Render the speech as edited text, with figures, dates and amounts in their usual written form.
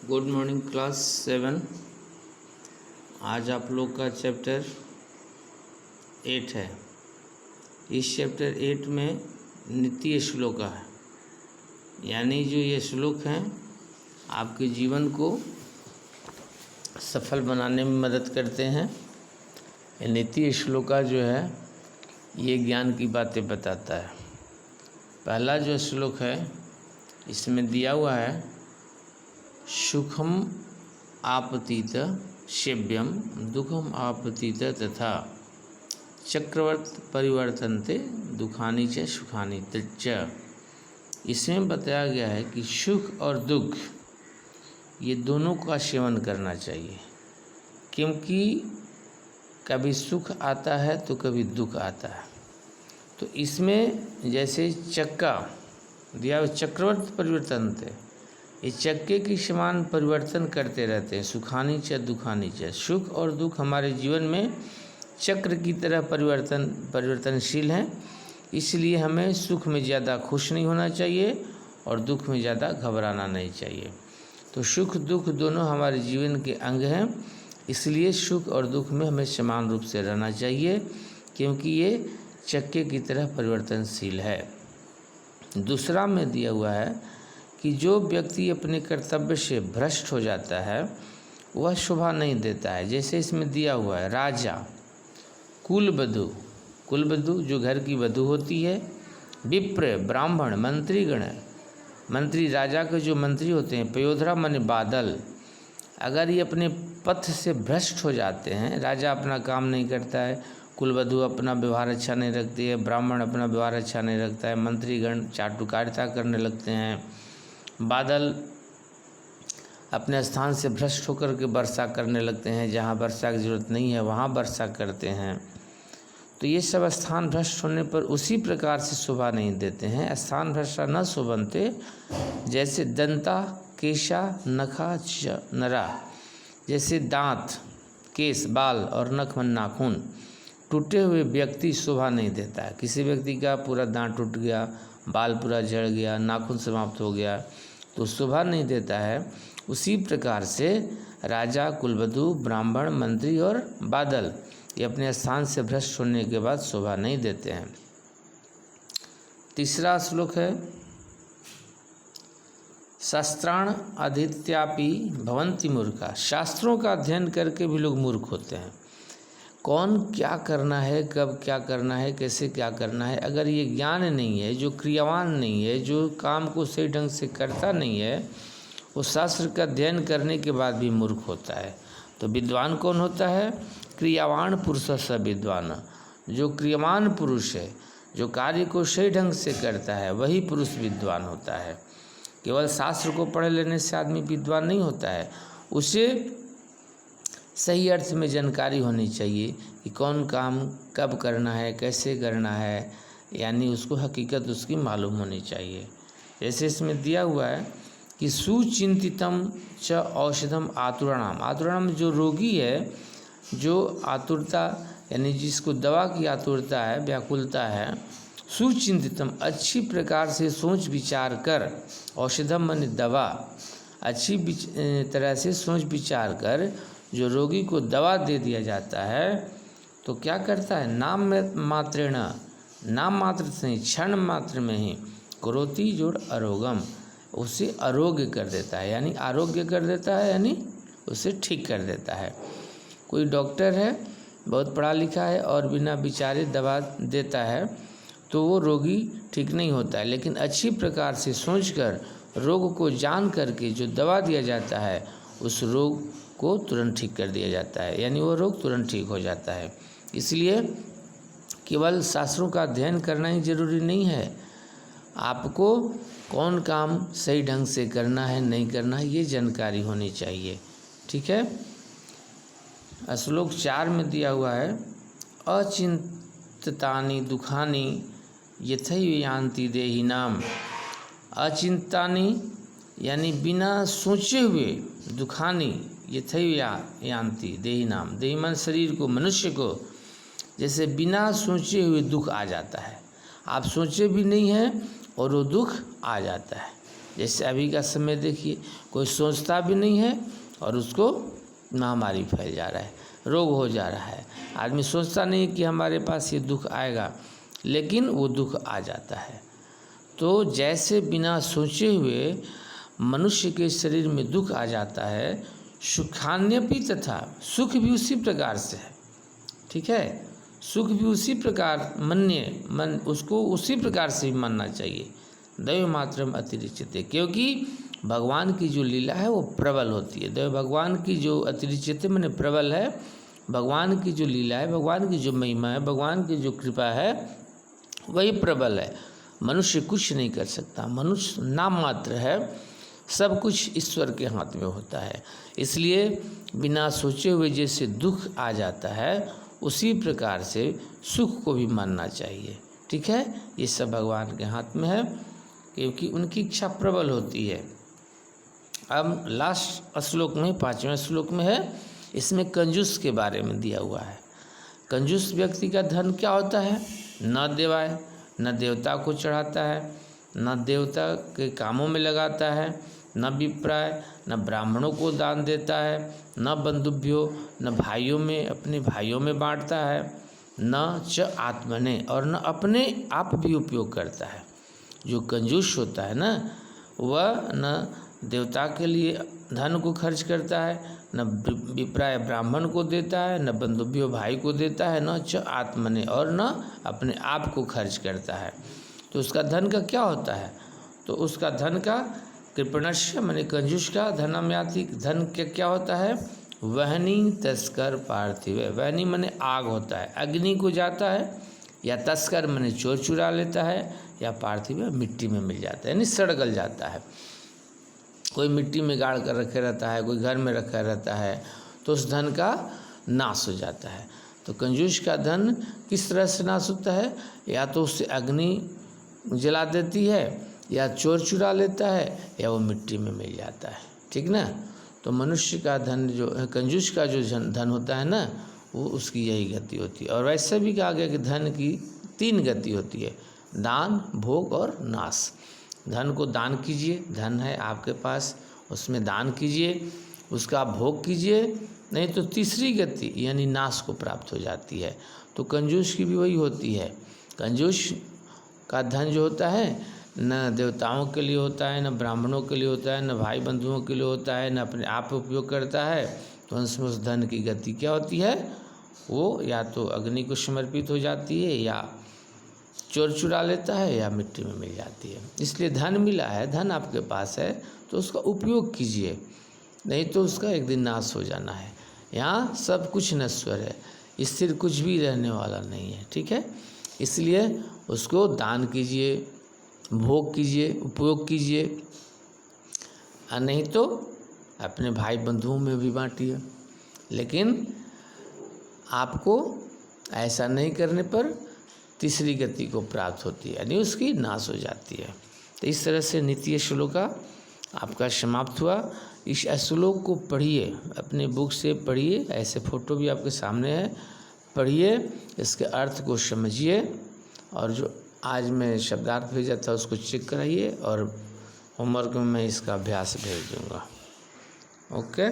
Good morning class 7। आज आप लोग का चैप्टर 8 है। इस चैप्टर 8 में नित्य श्लोक है, यानी जो ये श्लोक हैं आपके जीवन को सफल बनाने में मदद करते हैं। ये नित्य श्लोका जो है ये ज्ञान की बातें बताता है। पहला जो श्लोक है इसमें दिया हुआ है, सुखम आपतीत सेव्यम दुखम आपतीत तथा चक्रवर्त परिवर्तनते दुखानी च सुखानी च। इसमें बताया गया है कि सुख और दुख ये दोनों का सेवन करना चाहिए, क्योंकि कभी सुख आता है तो कभी दुख आता है। तो इसमें जैसे चक्का दिया चक्रवर्त परिवर्तन थे, ये चक्के की समान परिवर्तन करते रहते हैं, सुखानी च दुखानी च। सुख और दुख हमारे जीवन में चक्र की तरह परिवर्तनशील हैं, इसलिए हमें सुख में ज़्यादा खुश नहीं होना चाहिए और दुख में ज़्यादा घबराना नहीं चाहिए। तो सुख दुख दोनों हमारे जीवन के अंग हैं, इसलिए सुख और दुख में हमें समान रूप से रहना चाहिए, क्योंकि ये चक्के की तरह परिवर्तनशील है। दूसरा में दिया हुआ है कि जो व्यक्ति अपने कर्तव्य से भ्रष्ट हो जाता है वह शोभा नहीं देता है। जैसे इसमें दिया हुआ है, राजा, कुलवधु जो घर की वधु होती है, विप्र ब्राह्मण, मंत्रीगण, मंत्री राजा के जो मंत्री होते हैं, पयोधरा माने बादल, अगर ये अपने पथ से भ्रष्ट हो जाते हैं, राजा अपना काम नहीं करता है, कुलवधु अपना व्यवहार अच्छा नहीं रखती है, ब्राह्मण अपना व्यवहार अच्छा नहीं रखता है, मंत्रीगण चाटुकारिता करने लगते हैं, बादल अपने स्थान से भ्रष्ट होकर के वर्षा करने लगते हैं, जहाँ वर्षा की जरूरत नहीं है वहाँ वर्षा करते हैं। तो ये सब स्थान भ्रष्ट होने पर उसी प्रकार से शोभा नहीं देते हैं। स्थान भ्रष्टा न शोभन्ते, जैसे दंता केशा नखा च नरा, जैसे दांत, केश, बाल और नख मन नाखून टूटे हुए व्यक्ति शोभा नहीं देता है। किसी व्यक्ति का पूरा दांत टूट गया, बाल पूरा झड़ गया, नाखून समाप्त हो गया तो शोभा नहीं देता है। उसी प्रकार से राजा, कुलवधु, ब्राह्मण, मंत्री और बादल ये अपने स्थान से भ्रष्ट होने के बाद शोभा नहीं देते हैं। तीसरा श्लोक है, शास्त्राण अधीत्यापि भवन्ति मूर्खा। शास्त्रों का अध्ययन करके भी लोग मूर्ख होते हैं। कौन क्या करना है, कब क्या करना है, कैसे क्या करना है, अगर ये ज्ञान नहीं है, जो क्रियावान नहीं है, जो काम को सही ढंग से करता नहीं है, वो शास्त्र का अध्ययन करने के बाद भी मूर्ख होता है। तो विद्वान कौन होता है? क्रियावान पुरुष स विद्वान। जो क्रियावान पुरुष है, जो कार्य को सही ढंग से करता है, वही पुरुष विद्वान होता है। केवल शास्त्र को पढ़ लेने से आदमी विद्वान नहीं होता है, उसे सही अर्थ में जानकारी होनी चाहिए कि कौन काम कब करना है, कैसे करना है, यानी उसको हकीकत उसकी मालूम होनी चाहिए। जैसे इसमें दिया हुआ है कि सुचिंतितम च औषधम आतुराणाम। आतुराणाम जो रोगी है, जो आतुरता यानी जिसको दवा की आतुरता है, व्याकुलता है, सुचिंतितम अच्छी प्रकार से सोच विचार कर, औषधम माने दवा, अच्छी तरह से सोच विचार कर जो रोगी को दवा दे दिया जाता है तो क्या करता है? नाम मात्रेण, नाम मात्र से क्षण मात्र में ही करोति जोड़ अरोगम, उसे आरोग्य कर देता है, यानी आरोग्य कर देता है, यानी उसे ठीक कर देता है। कोई डॉक्टर है, बहुत पढ़ा लिखा है और बिना विचारे दवा देता है तो वो रोगी ठीक नहीं होता है, लेकिन अच्छी प्रकार से सोचकर रोग को जान करके जो दवा दिया जाता है उस रोग को तुरंत ठीक कर दिया जाता है, यानी वो रोग तुरंत ठीक हो जाता है। इसलिए केवल शास्त्रों का अध्ययन करना ही जरूरी नहीं है, आपको कौन काम सही ढंग से करना है, नहीं करना है, ये जानकारी होनी चाहिए। ठीक है। श्लोक 4 में दिया हुआ है, अचिंतानि दुखानि यथैव यान्ति देहिनाम। अचिंतानि यानी बिना सोचे हुए, दुखानी यथैव यान्ति देहिनाम, देहिमान शरीर को, मनुष्य को जैसे बिना सोचे हुए दुख आ जाता है। आप सोचे भी नहीं हैं और वो दुख आ जाता है। जैसे अभी का समय देखिए, कोई सोचता भी नहीं है और उसको महामारी फैल जा रहा है, रोग हो जा रहा है। आदमी सोचता नहीं कि हमारे पास ये दुख आएगा, लेकिन वो दुख आ जाता है। तो जैसे बिना सोचे हुए मनुष्य के शरीर में दुख आ जाता है, सुखान्यपि तथा सुख भी उसी प्रकार से है। ठीक है, सुख भी उसी प्रकार मन उसको उसी प्रकार से भी मानना चाहिए। दैव मात्रम अतिरिच्यते, क्योंकि भगवान की जो लीला है वो प्रबल होती है। दैव भगवान की जो अतिरिच्यते माने प्रबल है, भगवान की जो लीला है, भगवान की जो महिमा है, भगवान की जो कृपा है वही प्रबल है। मनुष्य कुछ नहीं कर सकता, मनुष्य नाम मात्र है, सब कुछ ईश्वर के हाथ में होता है। इसलिए बिना सोचे हुए जैसे दुख आ जाता है, उसी प्रकार से सुख को भी मानना चाहिए। ठीक है, ये सब भगवान के हाथ में है, क्योंकि उनकी इच्छा प्रबल होती है। अब लास्ट श्लोक में, 5वें श्लोक में है, इसमें कंजूस के बारे में दिया हुआ है। कंजूस व्यक्ति का धन क्या होता है? न देवाय, न देवता को चढ़ाता है, न देवता के कामों में लगाता है, न विप्राय, न ब्राह्मणों को दान देता है, न बंधुभ्यो, न भाइयों में अपने भाइयों में बांटता है, न च आत्मने, और न अपने आप भी उपयोग करता है। जो कंजूस होता है ना, वह न देवता के लिए धन को खर्च करता है, न विप्राय ब्राह्मण को देता है, न बंधुभ्यो भाई को देता है, न च आत्मने, और न अपने आप को खर्च करता है। तो उसका धन का क्या होता है? तो उसका धन का कृपणस्य माने कंजूस का धनम्याति, धन क्या होता है? वहनी तस्कर पार्थिव। वहनी माने आग होता है, अग्नि को जाता है, या तस्कर माने चोर चुरा लेता है, या पार्थिव मिट्टी में मिल जाता है, यानी सड़गल जाता है। कोई मिट्टी में गाड़ कर रखे रहता है, कोई घर में रखा रहता है, तो उस धन का नाश हो जाता है। तो कंजूस का धन किस तरह से नाश होता है? या तो उससे अग्नि जला देती है, या चोर चुरा लेता है, या वो मिट्टी में मिल जाता है। ठीक ना? तो मनुष्य का धन जो है, कंजूस का जो धन होता है ना, वो उसकी यही गति होती है। और वैसे भी कहा गया कि धन की 3 गति होती है, दान, भोग और नाश। धन को दान कीजिए, धन है आपके पास, उसमें दान कीजिए, उसका भोग कीजिए, नहीं तो तीसरी गति यानी नाश को प्राप्त हो जाती है। तो कंजूस की भी वही होती है। कंजूस का धन जो होता है, न देवताओं के लिए होता है, न ब्राह्मणों के लिए होता है, न भाई बंधुओं के लिए होता है, न अपने आप उपयोग करता है। तो उसमें उस धन की गति क्या होती है? वो या तो अग्नि को समर्पित हो जाती है, या चोर चुरा लेता है, या मिट्टी में मिल जाती है। इसलिए धन मिला है, धन आपके पास है, तो उसका उपयोग कीजिए, नहीं तो उसका एक दिन नाश हो जाना है। यहाँ सब कुछ नश्वर है, स्थिर कुछ भी रहने वाला नहीं है। ठीक है, इसलिए उसको दान कीजिए, भोग कीजिए, उपयोग कीजिए, और नहीं तो अपने भाई बंधुओं में भी बांटिए। लेकिन आपको ऐसा नहीं करने पर तीसरी गति को प्राप्त होती है, यानी उसकी नाश हो जाती है। तो इस तरह से नित्य श्लोका आपका समाप्त हुआ। इस श्लोक को पढ़िए, अपने बुक से पढ़िए, ऐसे फोटो भी आपके सामने है, पढ़िए, इसके अर्थ को समझिए, और जो आज मैं शब्दार्थ भेजा था उसको चेक कराइए, और होमवर्क में मैं इसका अभ्यास भेज दूँगा। ओके।